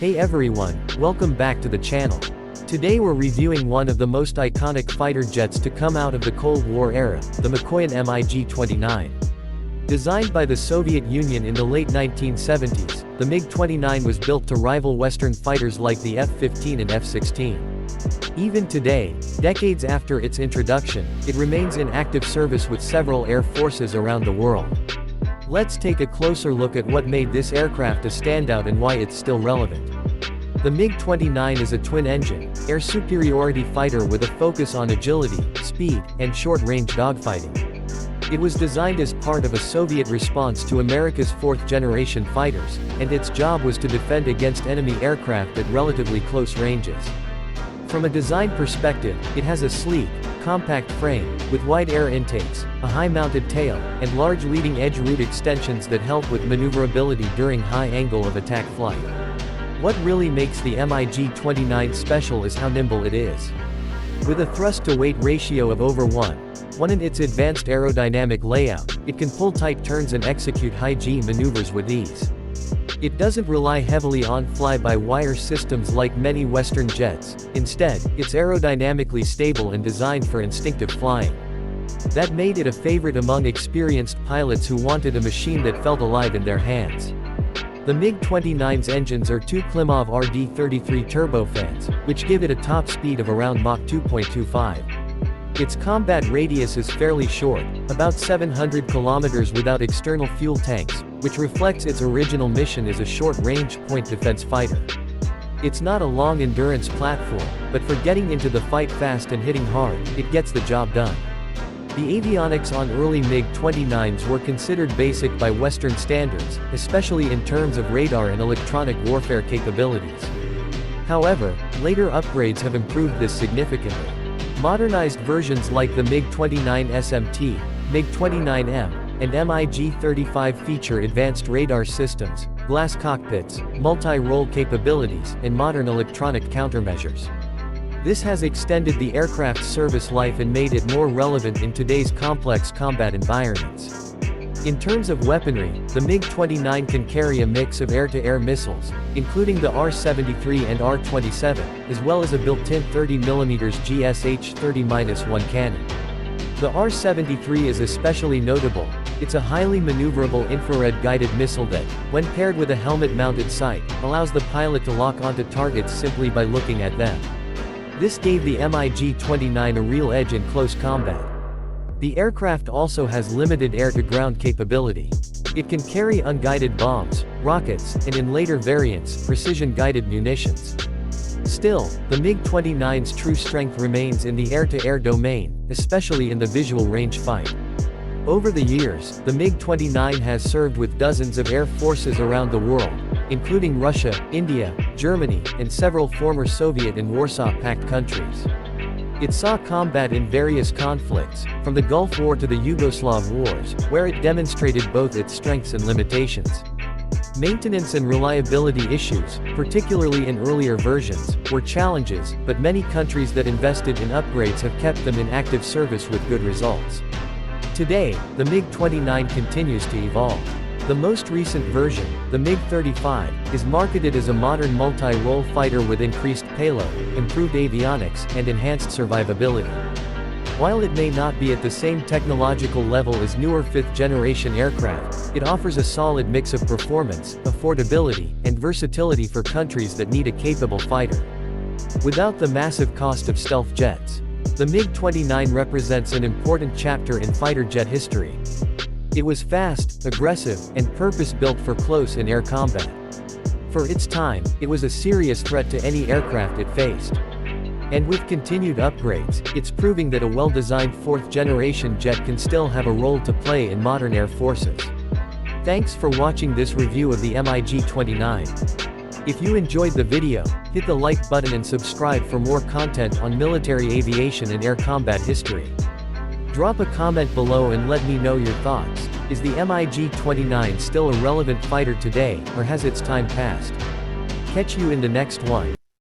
Hey everyone, welcome back to the channel. Today we're reviewing one of the most iconic fighter jets to come out of the Cold War era, the Mikoyan MiG-29. Designed by the Soviet Union in the late 1970s, the MiG-29 was built to rival Western fighters like the F-15 and F-16. Even today, decades after its introduction, it remains in active service with several air forces around the world. Let's take a closer look at what made this aircraft a standout and why it's still relevant. The MiG-29 is a twin-engine, air superiority fighter with a focus on agility, speed, and short-range dogfighting. It was designed as part of a Soviet response to America's fourth-generation fighters, and its job was to defend against enemy aircraft at relatively close ranges. From a design perspective, it has a sleek, compact frame, with wide air intakes, a high-mounted tail, and large leading-edge root extensions that help with maneuverability during high angle of attack flight. What really makes the MiG-29 special is how nimble it is. With a thrust-to-weight ratio of over 1 in its advanced aerodynamic layout, it can pull tight turns and execute high-G maneuvers with ease. It doesn't rely heavily on fly-by-wire systems like many Western jets. Instead, it's aerodynamically stable and designed for instinctive flying. That made it a favorite among experienced pilots who wanted a machine that felt alive in their hands. The MiG-29's engines are two Klimov RD-33 turbofans, which give it a top speed of around Mach 2.25. Its combat radius is fairly short, about 700 kilometers without external fuel tanks, which reflects its original mission as a short-range, point defense fighter. It's not a long-endurance platform, but for getting into the fight fast and hitting hard, it gets the job done. The avionics on early MiG-29s were considered basic by Western standards, especially in terms of radar and electronic warfare capabilities. However, later upgrades have improved this significantly. Modernized versions like the MiG-29 SMT, MiG-29M, and MiG-35 feature advanced radar systems, glass cockpits, multi-role capabilities, and modern electronic countermeasures. This has extended the aircraft's service life and made it more relevant in today's complex combat environments. In terms of weaponry, the MiG-29 can carry a mix of air-to-air missiles, including the R-73 and R-27, as well as a built-in 30mm GSH-30-1 cannon. The R-73 is especially notable. It's a highly maneuverable infrared-guided missile that, when paired with a helmet-mounted sight, allows the pilot to lock onto targets simply by looking at them. This gave the MiG-29 a real edge in close combat. The aircraft also has limited air-to-ground capability. It can carry unguided bombs, rockets, and in later variants, precision-guided munitions. Still, the MiG-29's true strength remains in the air-to-air domain, especially in the visual range fight. Over the years, the MiG-29 has served with dozens of air forces around the world, including Russia, India, Germany, and several former Soviet and Warsaw Pact countries. It saw combat in various conflicts, from the Gulf War to the Yugoslav Wars, where it demonstrated both its strengths and limitations. Maintenance and reliability issues, particularly in earlier versions, were challenges, but many countries that invested in upgrades have kept them in active service with good results. Today, the MiG-29 continues to evolve. The most recent version, the MiG-35, is marketed as a modern multi-role fighter with increased payload, improved avionics, and enhanced survivability. While it may not be at the same technological level as newer fifth-generation aircraft, it offers a solid mix of performance, affordability, and versatility for countries that need a capable fighter. Without the massive cost of stealth jets, the MiG-29 represents an important chapter in fighter jet history. It was fast, aggressive, and purpose-built for close and air combat. For its time, it was a serious threat to any aircraft it faced. And with continued upgrades, it's proving that a well-designed fourth-generation jet can still have a role to play in modern air forces. Thanks for watching this review of the MiG-29. If you enjoyed the video, hit the like button and subscribe for more content on military aviation and air combat history. Drop a comment below and let me know your thoughts. Is the MiG-29 still a relevant fighter today, or has its time passed? Catch you in the next one.